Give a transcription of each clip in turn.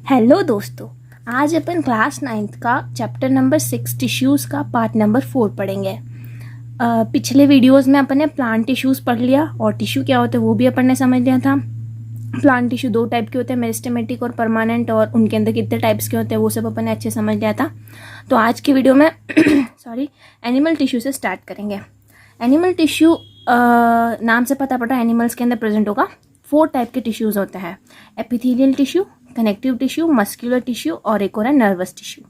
Hello दोस्तों, आज अपन class 9th का चैप्टर नंबर 6 टिश्यूज़ का पार्ट नंबर 4 पढ़ेंगे। पिछले वीडियोस में अपन ने प्लांट टिश्यूज़ पढ़ लिया और टिश्यू क्या होते हैं वो भी अपन ने समझ लिया था। प्लांट टिश्यू दो टाइप के होते हैं, मेरिस्टेमेटिक और परमानेंट, और उनके अंदर कितने टाइप्स के होते हैं वो सब अपन ने अच्छे समझ लिया था। तो आज की वीडियो में एनिमल टिश्यू से स्टार्ट करेंगे। एनिमल टिश्यू नाम से पता पड़ा एनिमल्स के अंदर प्रेजेंट होगा। 4 टाइप के टिश्यूज़ होते हैं, epithelial tissue, connective tissue, muscular tissue और एक और है नर्वस टिश्यू।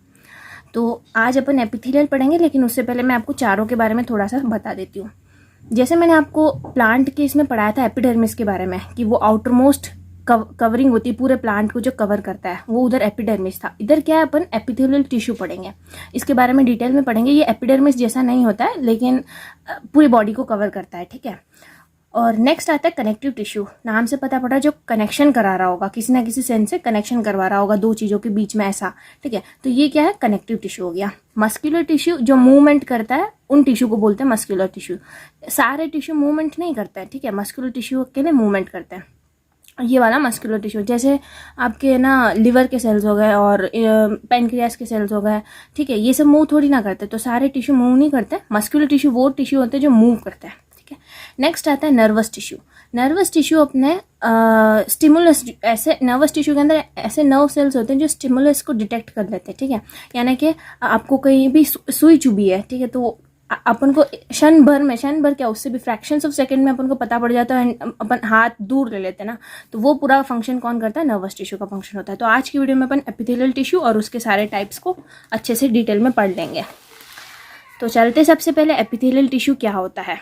तो आज अपन एपिथेलियल पढ़ेंगे, लेकिन उससे पहले मैं आपको चारों के बारे में थोड़ा सा बता देती हूँ। जैसे मैंने आपको प्लांट के इसमें पढ़ाया था एपिडर्मिस के बारे में कि वो आउटर मोस्ट कवरिंग होती है, पूरे प्लांट को जो कवर करता है वो उधर एपिडर्मिस था। इधर क्या है, अपन एपिथेलियल टिश्यू पढ़ेंगे, इसके बारे में डिटेल में पढ़ेंगे। ये एपिडर्मिस जैसा नहीं होता है लेकिन पूरी बॉडी को कवर करता है, ठीक है। और नेक्स्ट आता है कनेक्टिव टिश्यू। नाम से पता पड़ा जो कनेक्शन करा रहा होगा, किसी ना किसी सेंस से कनेक्शन करवा रहा होगा दो चीज़ों के बीच में, ऐसा, ठीक है। तो ये क्या है, कनेक्टिव टिश्यू हो गया। मस्कुलर टिश्यू जो मूवमेंट करता है उन टिश्यू को बोलते हैं मस्कुलर टिश्यू। सारे टिश्यू मूवमेंट नहीं करता है, ठीक है। मस्कुलर टिश्यू अकेले मूवमेंट करते हैं। ये वाला मस्कुलर टिश्यू, जैसे आपके ना लिवर के सेल्स हो गए और पेनक्रियास के सेल्स हो गए, ठीक है, ये सब मूव थोड़ी ना करते, तो सारे टिश्यू मूव नहीं करते। मस्कुलर टिश्यू वो टिश्यू होते हैं जो मूव करते हैं, ठीक है। नेक्स्ट आता है नर्वस टिश्यू। नर्वस टिश्यू अपने स्टिमुलस, ऐसे नर्वस टिश्यू के अंदर ऐसे नर्व सेल्स होते हैं जो स्टिमुलस को डिटेक्ट कर लेते हैं, ठीक है। यानी कि आपको कहीं भी सुई चुभी है, ठीक है, तो अपन को क्षण भर क्या, उससे भी फ्रैक्शंस ऑफ सेकंड में अपन को पता पड़ जाता है, अपन हाथ दूर ले लेते हैं ना, तो वो पूरा फंक्शन कौन करता है, नर्वस टिश्यू का फंक्शन होता है। तो आज की वीडियो में अपन एपिथेलियल टिश्यू और उसके सारे टाइप्स को अच्छे से डिटेल में पढ़ लेंगे। तो चलते सबसे पहले एपिथेलियल टिश्यू क्या होता है,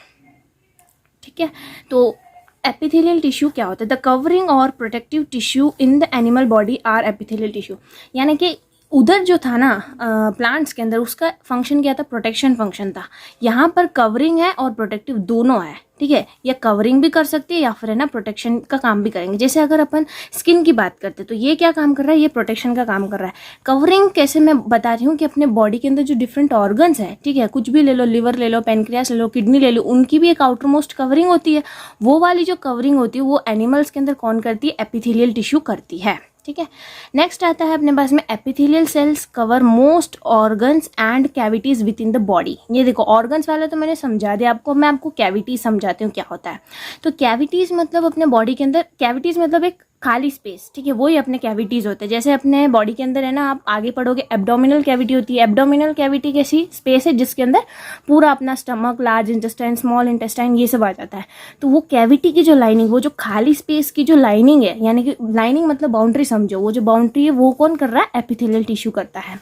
ठीक है। तो एपिथेलियल टिश्यू क्या होता है, द कवरिंग और protective tissue in the animal body are epithelial tissue. यानी कि उधर जो था ना प्लांट्स के अंदर, उसका फंक्शन क्या था, प्रोटेक्शन फंक्शन था। यहाँ पर कवरिंग है और प्रोटेक्टिव दोनों है, ठीक है। या कवरिंग भी कर सकती है या फिर है ना प्रोटेक्शन का काम भी करेंगे। जैसे अगर अपन स्किन की बात करते हैं तो ये क्या काम कर रहा है, ये प्रोटेक्शन का काम कर रहा है। कवरिंग कैसे, मैं बता रही हूँ कि अपने बॉडी के अंदर जो डिफरेंट ऑर्गन्स हैं, ठीक है, कुछ भी ले लो, लिवर ले लो, पेनक्रियास ले लो, किडनी ले लो, उनकी भी एक आउटर मोस्ट कवरिंग होती है। वो वाली जो कवरिंग होती है वो एनिमल्स के अंदर कौन करती है, एपिथेलियल टिश्यू करती है, ठीक है। नेक्स्ट आता है अपने पास में epithelial cells cover most organs and cavities with in the body. ये देखो, ऑर्गन्स वाला तो मैंने समझा दिया आपको, मैं आपको कैविटीज समझाती हूँ क्या होता है। तो कैविटीज मतलब अपने बॉडी के अंदर, कैविटीज मतलब एक खाली स्पेस, ठीक है, वही अपने कैविटीज होते हैं। जैसे अपने बॉडी के अंदर है ना, आप आगे पढ़ोगे एब्डोमिनल कैविटी होती है। एब्डोमिनल कैविटी कैसी स्पेस है जिसके अंदर पूरा अपना stomach, large intestine, small intestine, ये सब आ जाता है। तो वो कैविटी की जो लाइनिंग, वो जो खाली स्पेस की जो लाइनिंग है, यानी कि लाइनिंग मतलब बाउंड्री समझो, वो जो बाउंड्री है वो कौन कर रहा है, एपिथेलियल टिश्यू करता है।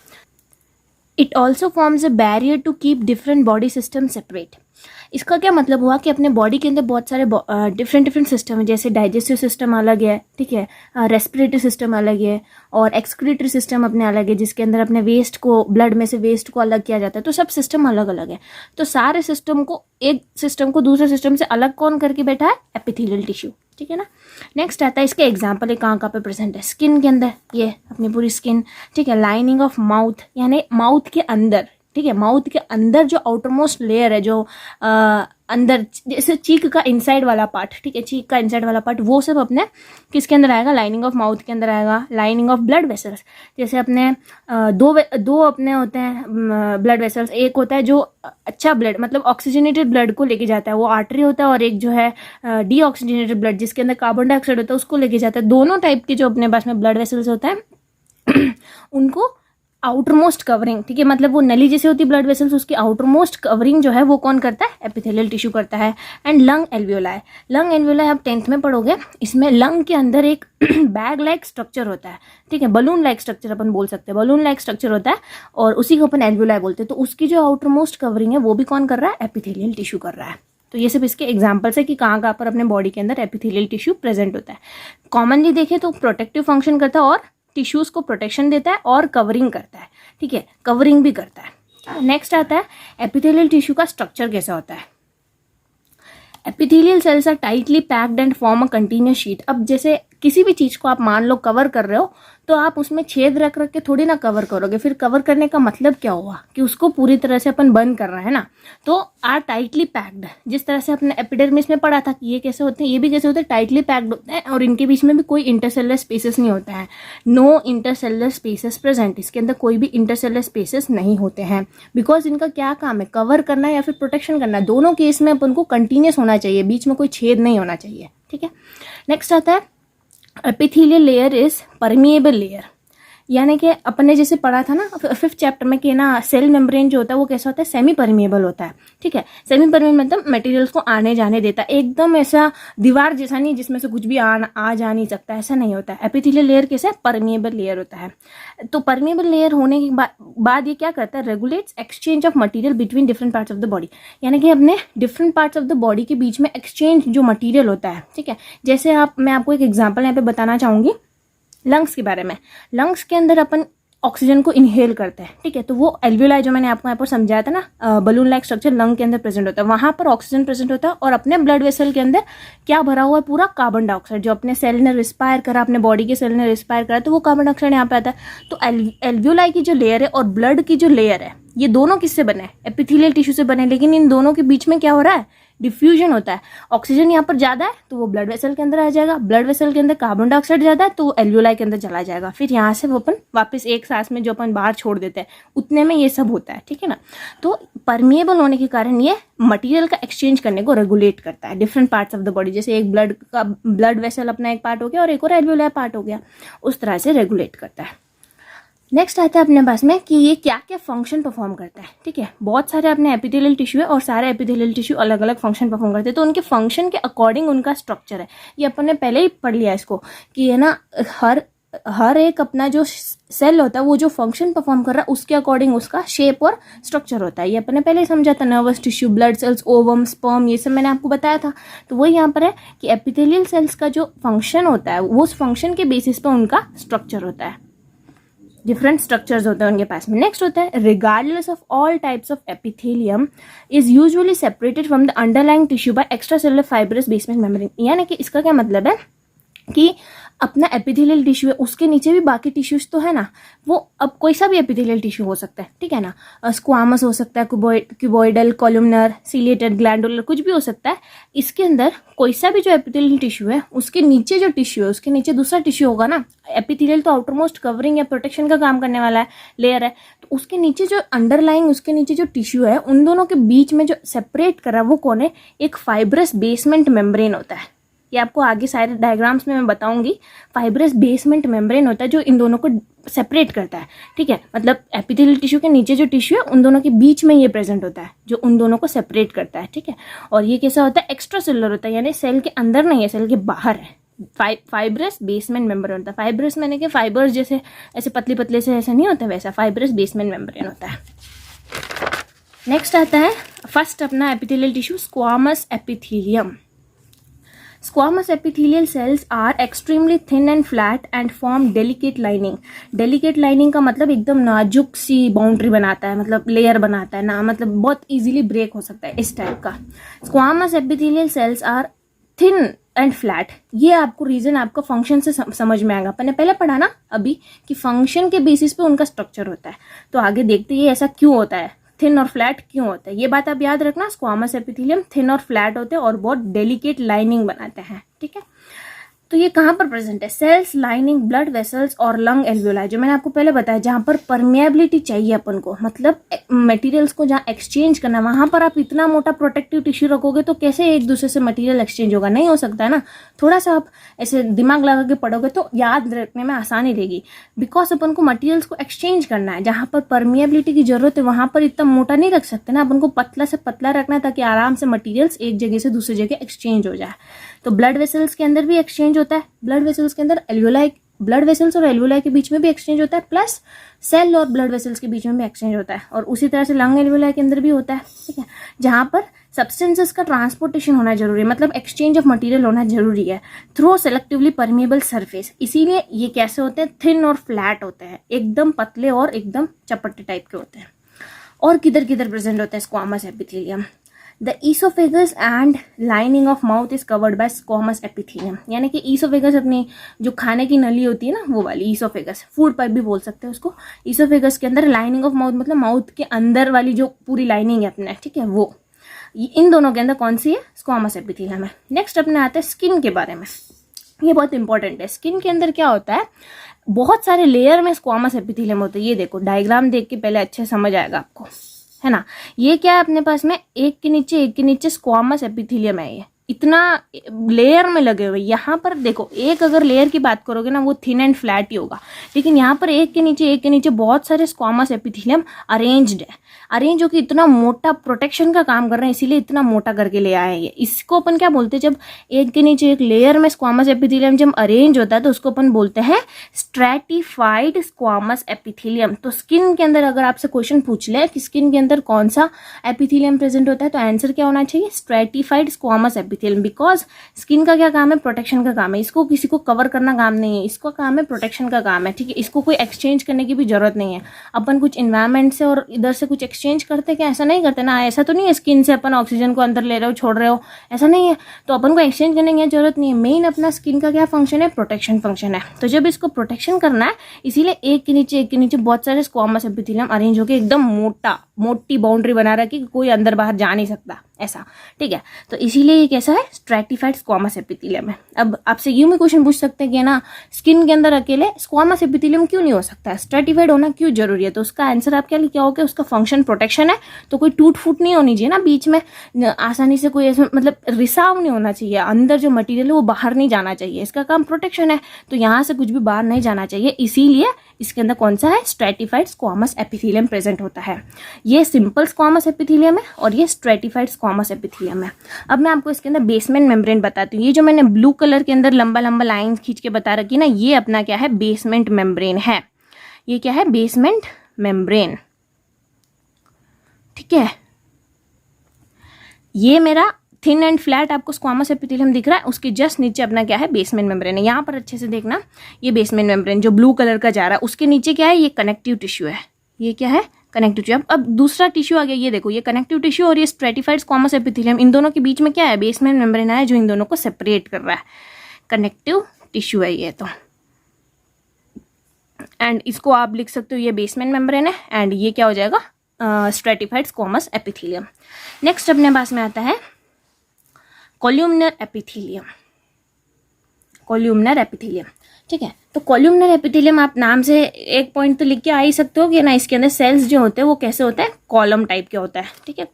It also forms a barrier to keep different body system separate. इसका क्या मतलब हुआ कि अपने बॉडी के अंदर बहुत सारे डिफरेंट सिस्टम है। जैसे डाइजेस्टिव सिस्टम अलग है, ठीक है, रेस्पिरेटरी सिस्टम अलग है, और एक्सक्रीटरी सिस्टम अपने अलग है, जिसके अंदर अपने वेस्ट को, ब्लड में से वेस्ट को अलग किया जाता है। तो सब सिस्टम अलग अलग है। तो सारे सिस्टम को, एक सिस्टम को दूसरे सिस्टम से अलग कौन करके बैठा है, एपिथेलियल टिश्यू, ठीक है ना। नेक्स्ट आता है, इसके एग्जाम्पल है कहाँ पे प्रेजेंट है, स्किन के अंदर, ये अपनी पूरी स्किन, ठीक है। लाइनिंग ऑफ माउथ, यानी माउथ के अंदर, ठीक है, माउथ के अंदर जो आउटर मोस्ट लेयर है, जो अंदर, जैसे चीक का इनसाइड वाला पार्ट, ठीक है, चीक का इनसाइड वाला पार्ट, वो सब अपने किसके अंदर आएगा, लाइनिंग ऑफ माउथ के अंदर आएगा। लाइनिंग ऑफ ब्लड वेसल्स, जैसे अपने दो अपने होते हैं ब्लड वेसल्स। एक होता है जो अच्छा ब्लड, मतलब ऑक्सीजनेटेड ब्लड को लेके जाता है, वो आर्टरी होता है, और एक जो है डीऑक्सीजनेटेड ब्लड, जिसके अंदर कार्बन डाइऑक्साइड होता है, उसको लेके जाता है। दोनों टाइप के जो अपने पास में ब्लड वेसल्स होता है उनको आउटर मोस्ट कवरिंग, ठीक है, मतलब वो नली जैसे होती है ब्लड वेसल्स, उसकी आउटर मोस्ट कवरिंग जो है वो कौन करता है, एपिथेलियल टिश्यू करता है। And lung alveoli, lung alveoli आप 10th में पढ़ोगे। इसमें लंग के अंदर एक बैग लाइक स्ट्रक्चर होता है, ठीक है, बलून लाइक स्ट्रक्चर अपन बोल सकते हैं, बलून लाइक स्ट्रक्चर होता है, और उसी को अपन एल्वियोलाई बोलते हैं। तो उसकी जो आउटर मोस्ट कवरिंग है वो भी कौन कर रहा है, एपिथेलियल टिश्यू कर रहा है। तो ये सब इसके एग्जाम्पल्स है कि कहाँ पर अपने बॉडी के अंदर एपिथेलियल टिश्यू प्रेजेंट होता है। कॉमनली देखें तो प्रोटेक्टिव फंक्शन करता है, और टिश्यूज को प्रोटेक्शन देता है, और कवरिंग करता है, ठीक है, कवरिंग भी करता है। नेक्स्ट आता है एपिथेलियल टिश्यू का स्ट्रक्चर कैसा होता है। Epithelial cells are tightly packed and form a continuous sheet. अब जैसे किसी भी चीज़ को आप मान लो कवर कर रहे हो, तो आप उसमें छेद रख रख के थोड़ी ना कवर करोगे, फिर कवर करने का मतलब क्या हुआ कि उसको पूरी तरह से अपन बंद कर रहे हैं ना। तो आर टाइटली पैक्ड, जिस तरह से अपने एपिडर्मिस में पढ़ा था कि ये कैसे होते हैं, ये भी कैसे होते हैं, टाइटली पैक्ड होते हैं और इनके बीच में भी कोई इंटरसेलुलर स्पेसेस नहीं होता है। नो इंटरसेलुलर स्पेसेस प्रेजेंट, इसके अंदर कोई भी इंटरसेलुलर स्पेसेस नहीं होते हैं, बिकॉज इनका क्या काम है, कवर करना या फिर प्रोटेक्शन करना। दोनों केस में अपन को कंटिन्यूस होना चाहिए, बीच में कोई छेद नहीं होना चाहिए, ठीक है। नेक्स्ट आता है epithelial layer is permeable layer, यानी कि अपने जैसे पढ़ा था ना 5th चैप्टर में कि ना सेल मेम्ब्रेन जो होता है वो कैसा होता है, सेमी परमिएबल होता है, ठीक है। सेमी परमिएबल मतलब मटेरियल्स को आने जाने देता है, एकदम ऐसा दीवार जैसा नहीं जिसमें से कुछ भी आ जा नहीं सकता, ऐसा नहीं होता है। एपिथेलियल लेयर कैसा है, परमिएबल लेयर होता है। तो परमिएबल लेयर होने के बाद ये क्या करता है, regulates exchange of material between different parts of the body, यानी कि अपने different parts of the body के बीच में एक्सचेंज जो मटीरियल होता है, ठीक है। जैसे मैं आपको एक एग्जाम्पल यहाँ पे बताना चाहूंगी लंग्स के बारे में। लंग्स के अंदर अपन ऑक्सीजन को इनहेल करते हैं, ठीक है। तो वो एल्वियोलाई जो मैंने आपको यहाँ पर समझाया था ना, बलून लाइक स्ट्रक्चर लंग के अंदर प्रेजेंट होता है, वहां पर ऑक्सीजन प्रेजेंट होता है और अपने ब्लड वेसल के अंदर क्या भरा हुआ है, पूरा कार्बन डाइऑक्साइड, जो अपने सेल ने रिस्पायर करा, अपने बॉडी के सेल ने रिस्पायर करा, तो वो कार्बन डाइऑक्साइड यहाँ पे आता है। तो एल्वियोलाई की जो लेयर है और ब्लड की जो लेयर है, ये दोनों किससे बने, एपिथेलियल टिश्यू से बने, लेकिन इन दोनों के बीच में क्या हो रहा है, डिफ्यूजन होता है। ऑक्सीजन यहाँ पर ज्यादा है तो वो ब्लड वेसल के अंदर आ जाएगा, ब्लड वेसल के अंदर कार्बन डाइऑक्साइड ज्यादा है तो वो एल्वियोलाई के अंदर चला जाएगा, फिर यहाँ से वो अपन वापस एक सांस में जो अपन बाहर छोड़ देते हैं उतने में ये सब होता है, ठीक है ना। तो परमिएबल होने के कारण ये मटेरियल का एक्सचेंज करने को रेगुलेट करता है different parts of the body, जैसे एक ब्लड वेसल अपना एक पार्ट हो गया और एक और एल्वियोलाई पार्ट हो गया, उस तरह से रेगुलेट करता है। नेक्स्ट आता है अपने पास में कि ये क्या क्या फंक्शन परफॉर्म करता है, ठीक है। बहुत सारे अपने एपिथेलियल टिश्यू है और सारे एपिथेलियल टिश्यू अलग अलग फंक्शन परफॉर्म करते हैं, तो उनके फंक्शन के अकॉर्डिंग उनका स्ट्रक्चर है। ये अपन ने पहले ही पढ़ लिया इसको कि है ना, हर एक अपना जो सेल होता है वो जो फंक्शन परफॉर्म कर रहा है उसके अकॉर्डिंग उसका शेप और स्ट्रक्चर होता है। ये अपन ने पहले ही समझा था, nervous tissue, blood cells, ovum, sperm, ये सब मैंने आपको बताया था। तो वही यहाँ पर है कि एपिथेलियल सेल्स का जो फंक्शन होता है वो उस फंक्शन के बेसिस पर उनका स्ट्रक्चर होता है, डिफरेंट स्ट्रक्चर्स होते हैं उनके पास में। नेक्स्ट होता है regardless of all types of epithelium is usually separated from the underlying tissue bye extra cellular fibrous basement membrane, यानी कि इसका क्या मतलब है कि अपना एपिथेलियल टिश्यू है उसके नीचे भी बाकी टिश्यूज तो है ना, वो अब कोई सा भी एपिथेलियल टिश्यू हो सकता है, ठीक है ना। स्क्वामस हो सकता है, क्यूबॉइडल, कॉलमनर, सिलेटेड, ग्लैंडुलर, कुछ भी हो सकता है। इसके अंदर कोई सा भी जो एपिथेलियल टिश्यू है उसके नीचे जो टिश्यू है उसके नीचे दूसरा टिश्यू होगा ना। एपिथेलियल तो आउटरमोस्ट कवरिंग या प्रोटेक्शन का काम करने वाला है, लेयर है, तो उसके नीचे जो अंडरलाइंग उसके नीचे जो टिश्यू है उन दोनों के बीच में जो सेपरेट कर रहा है वो कौन है, एक फाइब्रस बेसमेंट मेम्ब्रेन होता है। ये आपको आगे सारे डायग्राम्स में मैं बताऊंगी। फाइब्रस बेसमेंट मेम्ब्रेन होता है जो इन दोनों को सेपरेट करता है, ठीक है। मतलब एपिथेलियल टिश्यू के नीचे जो टिश्यू है उन दोनों के बीच में ये प्रेजेंट होता है जो उन दोनों को सेपरेट करता है, ठीक है। और ये कैसा होता है, एक्स्ट्रा सेलुलर होता है, यानी सेल के अंदर नहीं है, सेल के बाहर है। फाइब्रस बेसमेंट मेम्ब्रेन होता है। फाइब्रस मैंने कि फाइबर्स जैसे ऐसे पतले पतले से ऐसा नहीं होता, वैसा फाइब्रस बेसमेंट मेम्ब्रेन होता है। नेक्स्ट आता है फर्स्ट अपना epithelial tissue, squamous epithelium. Squamous epithelial cells are extremely thin and flat and form delicate lining. Delicate lining का मतलब एकदम नाजुक सी बाउंड्री बनाता है, मतलब लेयर बनाता है ना, मतलब बहुत इजीली ब्रेक हो सकता है, इस टाइप का। Squamous epithelial cells are thin and flat, ये आपको रीजन आपका फंक्शन से समझ में आएगा। अपन ने पहले पढ़ा ना अभी कि फंक्शन के बेसिस पे उनका स्ट्रक्चर होता है, तो आगे देखते हैं ऐसा क्यों होता है, थिन और फ्लैट क्यों होता है, ये बात आप याद रखना। स्क्वामस एपिथेलियम थिन और फ्लैट होते हैं और बहुत डेलिकेट लाइनिंग बनाते हैं, ठीक है। तो ये कहाँ पर प्रेजेंट है, सेल्स लाइनिंग ब्लड वेसल्स और लंग एल्वियोलाई, जो मैंने आपको पहले बताया, जहाँ पर परमेबिलिटी चाहिए अपन को, मतलब मटेरियल्स को जहाँ एक्सचेंज करना, वहां पर आप इतना मोटा प्रोटेक्टिव टिश्यू रखोगे तो कैसे एक दूसरे से मटेरियल एक्सचेंज होगा, नहीं हो सकता है ना। थोड़ा सा आप ऐसे दिमाग लगा के पढ़ोगे तो याद रखने में आसानी रहेगी, बिकॉज अपन को मटेरियल्स को एक्सचेंज करना है। जहाँ पर परमेबिलिटी की जरूरत है वहां पर इतना मोटा नहीं रख सकते ना, अपन को पतला से पतला रखना है ताकि आराम से मटेरियल्स एक जगह से दूसरी जगह एक्सचेंज हो जाए। तो ब्लड वेसल्स के अंदर भी एक्सचेंज होता है, ब्लड वेसल्स के अंदर एल्वियोलाई, ब्लड वेसल्स और एल्वियोलाई के बीच में भी एक्सचेंज होता है, प्लस सेल और ब्लड वेसल्स के बीच में भी एक्सचेंज होता है, और उसी तरह से लंग एल्वियोलाई के अंदर भी होता है, ठीक है। जहां पर सब्सटेंसेस का ट्रांसपोर्टेशन होना जरूरी है, मतलब एक्सचेंज ऑफ मटेरियल होना जरूरी है थ्रू सेलेक्टिवली परमिएबल सरफेस। इसीलिए ये कैसे होते हैं, थिन और फ्लैट होते हैं, एकदम पतले और एकदम चपटे टाइप के होते हैं। और किधर किधर प्रेजेंट होता है squamous epithelium, the oesophagus and lining of mouth is covered by squamous epithelium, यानी कि ईसोफेगस अपनी जो खाने की नली होती है ना वो वाली ईसोफेगस, फूड पाइप भी बोल सकते हैं उसको। ईसोफेगस के अंदर लाइनिंग ऑफ माउथ मतलब माउथ के अंदर वाली जो पूरी लाइनिंग है अपने, ठीक है, वो इन दोनों के अंदर कौन सी है, स्क्वामस एपिथेलियम है। नेक्स्ट अपने आते हैं स्किन के बारे में, ये बहुत इंपॉर्टेंट है। स्किन के अंदर क्या होता है, बहुत सारे लेयर में स्क्वामस एपिथेलियम होते हैं। ये देखो डायग्राम देख के पहले अच्छे समझ आएगा आपको, है ना। ये क्या है अपने पास में, एक के नीचे स्क्वामस एपिथेलियम है, ये इतना लेयर में लगे हुए। यहाँ पर देखो एक अगर लेयर की बात करोगे ना वो थिन एंड फ्लैट ही होगा, लेकिन यहाँ पर एक के नीचे बहुत सारे स्क्वामस एपिथेलियम अरेंज्ड है, अरेंज होकर इतना मोटा प्रोटेक्शन का काम कर रहे हैं, इसीलिए इतना मोटा करके ले आए ये। इसको अपन क्या बोलते हैं, जब एक के नीचे एक लेयर में स्क्वामस एपिथेलियम जब अरेंज होता है तो उसको अपन बोलते हैं स्ट्रैटिफाइड स्क्वामस एपिथेलियम। तो स्किन के अंदर अगर आपसे क्वेश्चन पूछ ले कि स्किन के अंदर कौन सा एपिथेलियम प्रेजेंट होता है, तो आंसर क्या होना चाहिए, stratified squamous epithelium. Because skin का क्या काम है, प्रोटेक्शन का काम है, इसको किसी को कवर करना काम नहीं है, इसका काम है प्रोटेक्शन का काम है, ठीक है। इसको कोई एक्सचेंज करने की भी जरूरत नहीं है। अपन कुछ इन्वायरमेंट से और इधर से कुछ एक्सचेंज करते क्या, ऐसा नहीं करते ना। ऐसा तो नहीं है स्किन से अपन ऑक्सीजन को अंदर ले रहे हो छोड़ रहे हो, ऐसा नहीं है। तो अपन को एक्सचेंज करने की जरूरत नहीं है। मेन अपना स्किन का क्या फंक्शन है, प्रोटेक्शन फंक्शन है। तो जब इसको प्रोटेक्शन करना है, इसीलिए एक के नीचे बहुत सारे स्क्वामस एपिथेलियम अरेंज होकर एकदम मोटी बाउंड्री बना रहा है कि कोई अंदर बाहर जा नहीं सकता, ऐसा, ठीक है। तो इसीलिए ये कैसा है, स्ट्रैटिफाइड स्क्वामस एपिथेलियम है। अब आपसे यूं भी क्वेश्चन पूछ सकते हैं कि ना स्किन के अंदर अकेले स्क्वामस एपिथेलियम क्यों नहीं हो सकता, स्ट्रैटिफाइड होना क्यों जरूरी है, तो उसका आंसर आप क्या लिखे होगे, उसका फंक्शन प्रोटेक्शन है। तो कोई टूट फूट नहीं होनी चाहिए ना बीच में, आसानी से कोई ऐसा मतलब रिसाव नहीं होना चाहिए, अंदर जो मटेरियल है वो बाहर नहीं जाना चाहिए, इसका काम प्रोटेक्शन है। तो यहाँ से कुछ भी बाहर नहीं जाना चाहिए, इसीलिए इसके अंदर कौन सा है, स्ट्रैटिफाइड स्क्वामस एपिथेलियम प्रेजेंट होता है। ये सिंपल स्क्वामस एपिथेलियम है और ये स्ट्रैटिफाइड स्क्वामस एपिथेलियम है। अब मैं आपको इसके अंदर बेसमेंट मेम्ब्रेन बताती हूँ। ये जो मैंने ब्लू कलर के अंदर लंबा लंबा लाइन खींच के बता रखी ना, ये अपना क्या है, बेसमेंट मेम्ब्रेन है। ये क्या है, बेसमेंट मेम्ब्रेन, ठीक है। ये मेरा थिन एंड फ्लैट आपको स्क्वामस एपिथेलियम दिख रहा है, उसके जस्ट नीचे अपना क्या है, बेसमेंट मेम्ब्रेन है। यहाँ पर अच्छे से देखना, ये बेसमेंट मेम्ब्रेन जो ब्लू कलर का जा रहा है, उसके नीचे क्या है, ये कनेक्टिव टिश्यू है। ये क्या है, कनेक्टिव टिश्यू। अब दूसरा टिश्यू आ गया, ये देखो, ये कनेक्टिव टिश्यू और ये स्ट्रैटिफाइड स्क्वामस एपिथेलियम, इन दोनों के बीच में क्या है, बेसमेंट मेम्ब्रेन है जो इन दोनों को सेपरेट कर रहा है, कनेक्टिव टिश्यू है ये। तो एंड इसको आप लिख सकते हो, ये बेसमेंट मेम्ब्रेन है एंड ये क्या हो जाएगा, स्ट्रैटिफाइड स्क्वामस एपिथेलियम। नेक्स्ट अपने पास में आता है कॉल्यूमनर एपिथेलियम, कॉल्यूमनर एपिथेलियम, ठीक है। तो कॉल्यूमनर एपिथेलियम आप नाम से एक पॉइंट तो लिख के आ ही सकते हो कि ना, इसके अंदर सेल्स जो होते हैं वो कैसे होते हैं, कॉलम टाइप के होता है, ठीक है।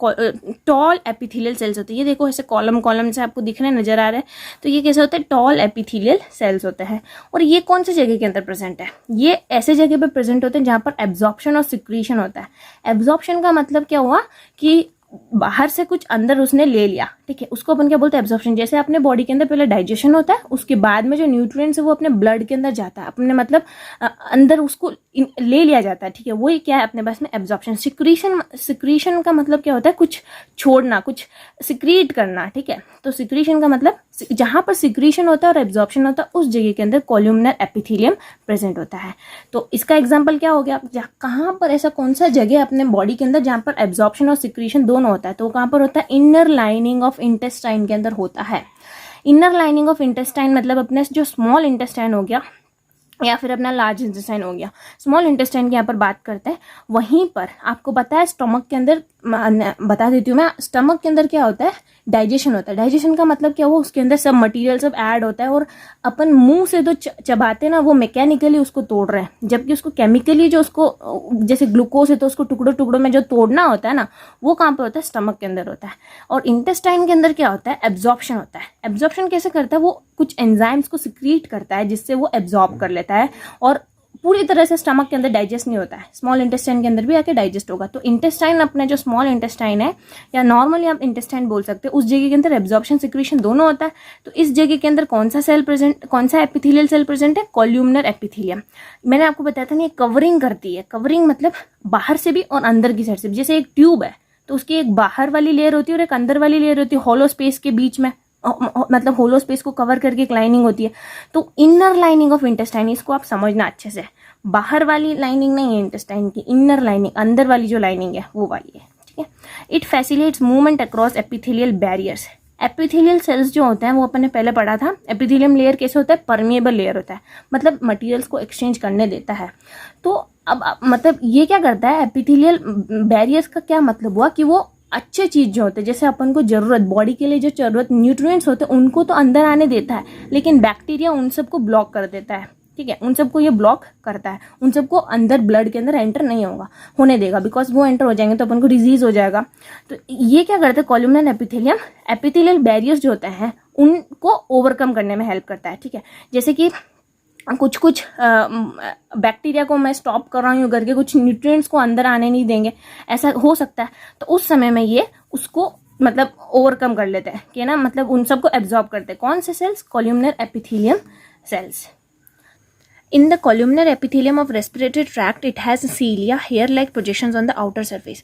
टॉल एपिथेलियल सेल्स होते हैं, ये देखो ऐसे कॉलम से आपको दिख रहे नजर आ रहे हैं, तो ये कैसे होते हैं, टॉल एपिथेलियल सेल्स होते हैं। और ये कौन सी जगह के अंदर प्रेजेंट है, ये ऐसे जगह पे प्रेजेंट होते हैं जहाँ पर एब्जॉर्प्शन और सिक्रीशन होता है। एब्जॉर्प्शन का मतलब क्या हुआ कि बाहर से कुछ अंदर उसने ले लिया, ठीक है, उसको अपन क्या बोलते हैं, एब्जॉर्प्शन। जैसे अपने बॉडी के अंदर पहले डाइजेशन होता है, उसके बाद में जो न्यूट्रिएंट्स है वो अपने ब्लड के अंदर जाता है, अपने मतलब अंदर उसको ले लिया जाता है, ठीक है। वही क्या है अपने पास में एब्जॉर्प्शन। सिक्रीशन का मतलब क्या होता है, कुछ छोड़ना, कुछ सिक्रीट करना, ठीक है। तो सिक्रीशन का मतलब जहां पर सिक्रीशन होता है और एब्जॉर्प्शन होता है उस जगह के अंदर कॉल्यूमनर एपिथेलियम प्रेजेंट होता है। तो इसका एग्जाम्पल क्या हो गया, कहाँ पर ऐसा कौन सा जगह अपने बॉडी के अंदर जहां पर एब्जॉर्प्शन और सिक्रीशन दोनों होता है, तो कहाँ पर होता है, इनर लाइनिंग ऑफ इंटेस्टाइन के अंदर होता है। इनर लाइनिंग ऑफ इंटेस्टाइन मतलब अपने जो स्मॉल इंटेस्टाइन हो गया या फिर अपना लार्ज इंटेस्टाइन हो गया। स्मॉल इंटेस्टाइन की यहाँ पर बात करते हैं, वहीं पर आपको पता है स्टमक के अंदर, बता देती हूँ मैं, स्टमक के अंदर क्या होता है, डाइजेशन होता है। डाइजेशन का मतलब क्या हुआ, उसके अंदर सब मटेरियल सब ऐड होता है और अपन मुंह से जो चबाते ना वो मैकेनिकली उसको तोड़ रहे हैं, जबकि उसको केमिकली जो उसको जैसे ग्लूकोज है तो उसको टुकड़ों टुकड़ों में जो तोड़ना होता है ना, वो कहाँ पर होता है, स्टमक के अंदर होता है। और इंटेस्टाइन के अंदर क्या होता है, एब्जॉर्प्शन होता है। एब्जॉर्प्शन कैसे करता है, वो कुछ एंजाइम्स को सिक्रीट करता है जिससे वो एब्जॉर्ब कर लेता है और पूरी तरह से स्टमक के अंदर डाइजेस्ट नहीं होता है, स्मॉल इंटेस्टाइन के अंदर भी आके डाइजेस्ट होगा। तो इंटेस्टाइन अपना जो स्मॉल इंटेस्टाइन है या नॉर्मली आप इंटेस्टाइन बोल सकते हो, उस जगह के अंदर एब्जॉर्प्शन सिक्रीशन दोनों होता है। तो इस जगह के अंदर कौन सा सेल प्रेजेंट, कौन सा एपिथेलियल सेल प्रेजेंट है, कॉल्यूमनर एपिथेलियम। मैंने आपको बताया था ना, ये कवरिंग करती है। कवरिंग मतलब बाहर से भी और अंदर की साइड से भी। जैसे एक ट्यूब है तो उसकी एक बाहर वाली लेयर होती है और एक अंदर वाली लेयर होती है, हॉलो स्पेस के बीच में, मतलब होलो स्पेस को कवर करके एक लाइनिंग होती है। तो इनर लाइनिंग ऑफ इंटेस्टाइन, इसको आप समझना अच्छे से, बाहर वाली लाइनिंग नहीं है इंटेस्टाइन की, इनर लाइनिंग, अंदर वाली जो लाइनिंग है वो वाली है, ठीक ठीक है। It facilitates movement across epithelial barriers. Epithelial cells जो होते हैं वो अपन ने पहले पढ़ा था, एपिथेलियम लेयर कैसे होता है, परमिएबल लेयर होता है, मतलब मटेरियल्स को एक्सचेंज करने देता है। तो अब मतलब ये क्या करता है, एपिथेलियल बैरियर्स का क्या मतलब हुआ कि वो अच्छे चीज़ जो होते हैं, जैसे अपन को ज़रूरत बॉडी के लिए जो ज़रूरत न्यूट्रिएंट्स होते हैं उनको तो अंदर आने देता है, लेकिन बैक्टीरिया उन सबको ब्लॉक कर देता है, ठीक है, उन सबको ये ब्लॉक करता है, उन सबको अंदर ब्लड के अंदर एंटर नहीं होने देगा, बिकॉज वो एंटर हो जाएंगे तो अपन को डिजीज हो जाएगा। तो ये क्या करते हैं, कॉलमनर एपिथेलियम एपिथेलियल बैरियर्स जो होते हैं उनको ओवरकम करने में हेल्प करता है, ठीक है। जैसे कि कुछ बैक्टीरिया को मैं स्टॉप कर रहा हूँ करके, कुछ न्यूट्रिएंट्स को अंदर आने नहीं देंगे, ऐसा हो सकता है, तो उस समय में ये उसको मतलब ओवरकम कर लेते हैं कि ना, मतलब उन सबको एब्जॉर्ब करते हैं। कौन से cells, columnar epithelium cells. In the columnar epithelium of respiratory tract, it has cilia, hair-like projections on the outer surface.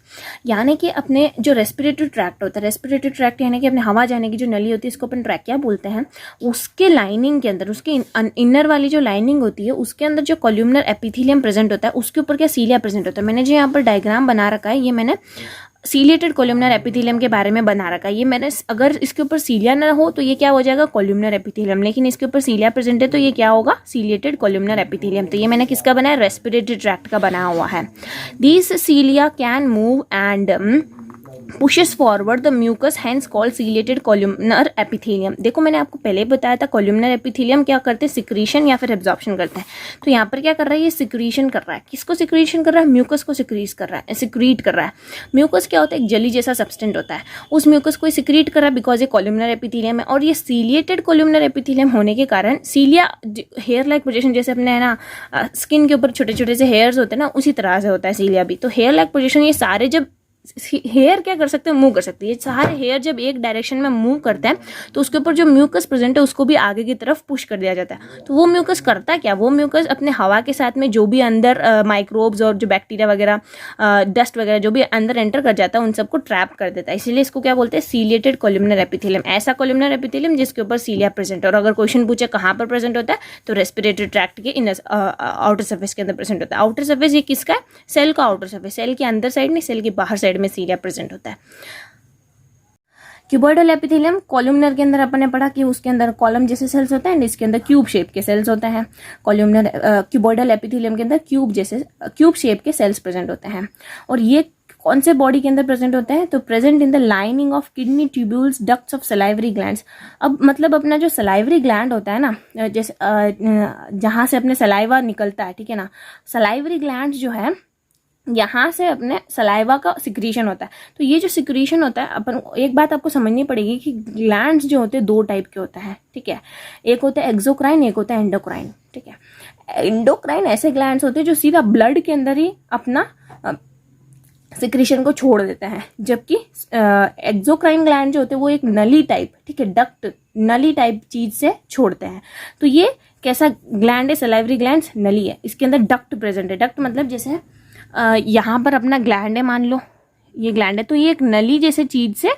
यानी कि अपने जो रेस्पिरेटरी ट्रैक्ट होता है, रेस्पिरेटरी ट्रैक्ट यानी कि अपने हवा जाने की जो नली होती है, इसको अपन ट्रैकिया बोलते हैं, उसके लाइनिंग के अंदर, उसके इनर वाली जो लाइनिंग होती है उसके अंदर जो कॉलमनर एपिथेलियम प्रेजेंट होता है, उसके ऊपर क्या सीलिया प्रेजेंट होता है। मैंने जो यहाँ पर डायग्राम बना रखा है, ये मैंने सीलिएटेड कॉलमनर एपिथेलियम के बारे में बना रखा है। ये मैंने, अगर इसके ऊपर सीलिया ना हो तो ये क्या हो जाएगा, कॉलमनर एपिथेलियम, लेकिन इसके ऊपर सीलिया प्रेजेंट है तो ये क्या होगा, सीलिएटेड कॉलमनर एपिथेलियम। तो ये मैंने किसका बनाया, रेस्पिरेटरी ट्रैक्ट का बना हुआ है। These cilia can move and pushes forward the mucus, hence called ciliated columnar epithelium। देखो मैंने आपको पहले ही बताया था columnar epithelium क्या करते हैं, सिक्रीशन या फिर एब्जॉर्प्शन करते हैं। तो यहाँ पर क्या कर रहा है, ये सिक्रीशन कर रहा है। किसको सिक्रीशन कर रहा है, म्यूकस को सिक्रीट कर रहा है। म्यूकस क्या होता है, एक जली जैसा सब्सटेंट होता है, उस म्यूकस को सिक्रीट कर रहा है बिकॉज ये columnar epithelium है। और ये सीलिएटेड columnar epithelium होने के कारण सीलिया हेयर लाइक पोजीशन, जैसे अपने है ना स्किन के ऊपर छोटे छोटे से हेयर्स होते हैं ना, उसी तरह से होता है सीलिया भी। तो हेयर लाइक पोजीशन, ये सारे जब हेयर क्या कर सकते हैं, मूव कर सकते हैं। ये सारे हेयर जब एक डायरेक्शन में मूव करते हैं तो उसके ऊपर जो म्यूकस प्रेजेंट है उसको भी आगे की तरफ पुश कर दिया जाता है। तो वो म्यूकस करता क्या, वो म्यूकस अपने हवा के साथ में जो भी अंदर माइक्रोब्स और जो बैक्टीरिया वगैरह, डस्ट वगैरह जो भी अंदर एंटर कर जाता है उन सबको ट्रैप कर देता है। इसीलिए इसको क्या बोलते हैं, सीलिएटेड कॉलमनर एपिथेलियम। ऐसा कॉलमनर एपिथेलियम जिसके ऊपर सीलिया प्रेजेंट है। और अगर क्वेश्चन पूछे कहाँ पर प्रेजेंट होता है, तो रेस्पिरेटरी ट्रैक्ट के इनर आउटर सरफेस के अंदर प्रेजेंट होता है। आउटर सरफेस ये किसका है, सेल का आउटर सरफेस, सेल के अंदर साइड नहीं, सेल के बाहर साइड में सीलिया प्रेजेंट होता है। क्यूबॉइडल एपिथेलियम, कॉलमनर के अंदर अपन ने पढ़ा कि उसके अंदर कॉलम जैसे सेल्स होते हैं, इसके अंदर क्यूब शेप के सेल्स होते हैं। कॉलमनर क्यूबॉइडल एपिथेलियम के अंदर क्यूब शेप के सेल्स प्रेजेंट होते हैं। और ये कौन से बॉडी के अंदर प्रेजेंट होते हैं, तो present in the lining of kidney tubules, ducts of salivary glands. अब मतलब अपना जो सलाइवरी ग्लैंड होता है ना, जैसे जहाँ से अपने सलाइवा निकलता है, ठीक है ना, सलाइवरी ग्लैंड जो है यहाँ से अपने सलाइवा का सिक्रीशन होता है। तो ये जो सिक्रीशन होता है, अपन एक बात आपको समझनी पड़ेगी कि ग्लैंड्स जो होते हैं दो टाइप के होते हैं, ठीक है। एक होता है एक्सोक्राइन, एक होता है एंडोक्राइन, ठीक है। एंडोक्राइन ऐसे ग्लैंड्स होते हैं जो सीधा ब्लड के अंदर ही अपना सिक्रीशन को छोड़ देते हैं, जबकि एक्सोक्राइन ग्लैंड जो होते हैं वो एक नली टाइप, ठीक है, डक्ट नली टाइप चीज से छोड़ते हैं। तो ये कैसा ग्लैंड है, सलाइवरी ग्लैंड नली है, इसके अंदर डक्ट प्रेजेंट है। डक्ट मतलब जैसे यहाँ पर अपना ग्लैंड है, मान लो ये ग्लैंड है, तो ये एक नली जैसे चीज से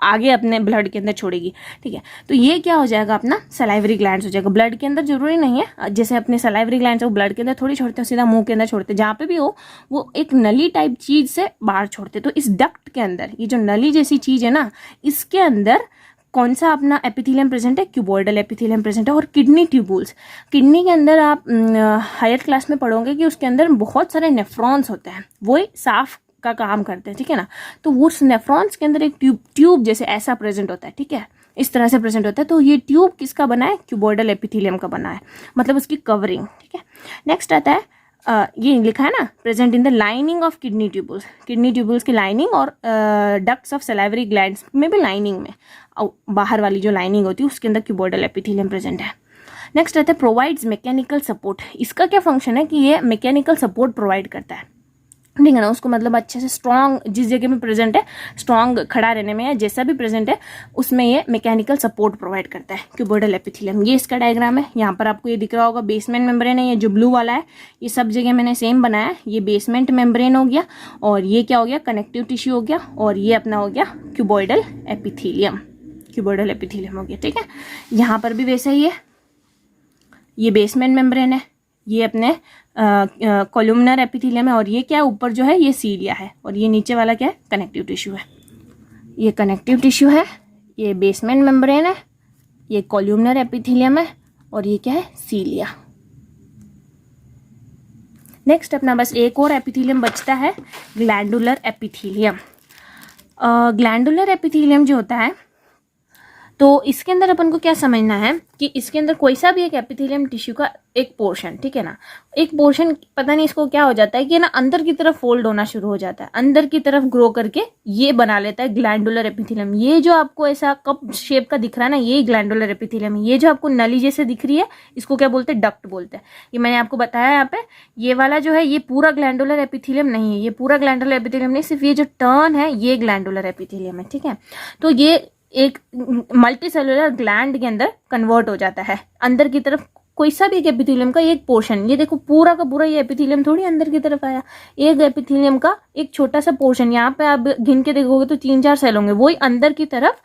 आगे अपने ब्लड के अंदर छोड़ेगी, ठीक है। तो ये क्या हो जाएगा, अपना सलाइवरी ग्लैंड्स हो जाएगा। ब्लड के अंदर जरूरी नहीं है, जैसे अपने सलाइवरी ग्लैंड्स वो ब्लड के अंदर थोड़ी छोड़ते हैं, सीधा मुंह के अंदर छोड़ते हैं, जहाँ पे भी हो वो एक नली टाइप चीज से बाहर छोड़ते। तो इस डक्ट के अंदर ये जो नली जैसी चीज है ना, इसके अंदर कौन सा अपना एपिथेलियम प्रेजेंट है, क्यूबॉइडल एपिथेलियम प्रेजेंट है। और किडनी ट्यूबुल्स, किडनी के अंदर आप हायर क्लास में पढ़ोगे कि उसके अंदर बहुत सारे नेफ्रॉन्स होते हैं, वो साफ का काम करते हैं, ठीक है ना। तो वो नेफ्रॉन्स के अंदर एक ट्यूब जैसे ऐसा प्रेजेंट होता है, ठीक है, इस तरह से प्रेजेंट होता है। तो ये ट्यूब किसका बना है, क्यूबॉइडल एपिथेलियम का बना है, मतलब उसकी कवरिंग, ठीक है। नेक्स्ट आता है ये लिखा है ना, present in the lining of kidney tubules, kidney tubules की लाइनिंग और डक्ट्स ऑफ सलाइवरी ग्लैंड्स में भी लाइनिंग में बाहर वाली जो लाइनिंग होती है उसके अंदर क्यूबॉइडल एपिथेलियम प्रेजेंट है। नेक्स्ट आता है प्रोवाइड्स मैकेनिकल सपोर्ट। इसका क्या फंक्शन है कि ये मैकेनिकल सपोर्ट प्रोवाइड करता है, ठीक है ना, उसको मतलब अच्छे से स्ट्रॉन्ग जिस जगह में प्रेजेंट है, स्ट्रॉन्ग खड़ा रहने में या जैसा भी प्रेजेंट है उसमें ये मैकेनिकल सपोर्ट प्रोवाइड करता है क्यूबॉइडल एपिथेलियम। ये इसका डायग्राम है, यहाँ पर आपको ये दिख रहा होगा बेसमेंट मेम्ब्रेन है, ये जो ब्लू वाला है ये सब जगह मैंने सेम बनाया है। ये बेसमेंट मेम्ब्रेन हो गया, और ये क्या हो गया, कनेक्टिव टिश्यू हो गया, और ये अपना हो गया क्यूबॉइडल एपिथेलियम, क्यूबॉइडल एपिथेलियम हो गया, ठीक है। यहाँ पर भी वैसा ही है, ये बेसमेंट मेम्ब्रेन है, ये अपने कॉलमनर एपिथेलियम है, और ये क्या है, ऊपर जो है ये सीलिया है, और ये नीचे वाला क्या है, कनेक्टिव टिश्यू है। ये कनेक्टिव टिश्यू है, ये बेसमेंट मेम्ब्रेन है, ये कॉलमनर एपिथेलियम है, और ये क्या है, सीलिया। नेक्स्ट अपना बस एक और एपिथेलियम बचता है, ग्लैंडुलर एपिथेलियम। ग्लैंडुलर एपिथेलियम जो होता है, तो इसके अंदर अपन को क्या समझना है कि इसके अंदर कोई सा भी एक एपिथेलियम टिश्यू का एक पोर्शन, ठीक है ना, एक पोर्शन पता नहीं इसको क्या हो जाता है कि ना अंदर की तरफ फोल्ड होना शुरू हो जाता है, अंदर की तरफ ग्रो करके ये बना लेता है ग्लैंडुलर एपिथेलियम। ये जो आपको ऐसा कप शेप का दिख रहा है ना, ये ग्लैंडुलर एपिथेलियम है। ये जो आपको नली जैसे दिख रही है, इसको क्या बोलते हैं, डक्ट बोलते हैं। ये मैंने आपको बताया यहाँ पे, ये वाला जो है ये पूरा ग्लैंडुलर एपिथेलियम नहीं है, ये पूरा ग्लैंडुलर एपिथेलियम नहीं, सिर्फ ये जो टर्न है ये ग्लैंडुलर एपिथेलियम है, ठीक है। तो ये एक मल्टी सेलुलर ग्लैंड के अंदर कन्वर्ट हो जाता है, अंदर की तरफ कोई सा भी एक एपिथेलियम का एक पोर्शन, ये देखो पूरा का पूरा ये एपिथेलियम थोड़ी अंदर की तरफ आया, एक एपिथेलियम का एक छोटा सा पोर्शन, यहाँ पे आप गिन के देखोगे तो 3-4 सेल होंगे, वही अंदर की तरफ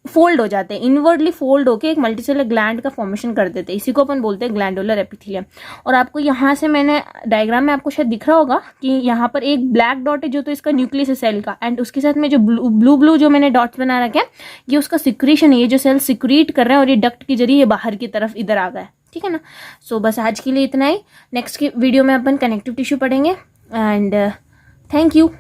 फोल्ड हो जाते हैं, इनवर्डली फोल्ड होके एक मल्टीसेलुलर ग्लैंड का फॉर्मेशन कर देते हैं। इसी को अपन बोलते हैं ग्लैंडुलर एपिथेलियम। और आपको यहाँ से मैंने डायग्राम में आपको शायद दिख रहा होगा कि यहाँ पर एक ब्लैक डॉट है जो तो इसका न्यूक्लियस है सेल का, एंड उसके साथ में जो ब्लू जो मैंने डॉट्स बना रखे हैं ये उसका सिक्रीशन है, ये जो सेल सिक्रीट कर रहे हैं और ये डक्ट के जरिए बाहर की तरफ इधर आ गया है, ठीक है ना। सो बस आज के लिए इतना ही। नेक्स्ट की वीडियो में अपन कनेक्टिव टिश्यू पढ़ेंगे, एंड थैंक यू।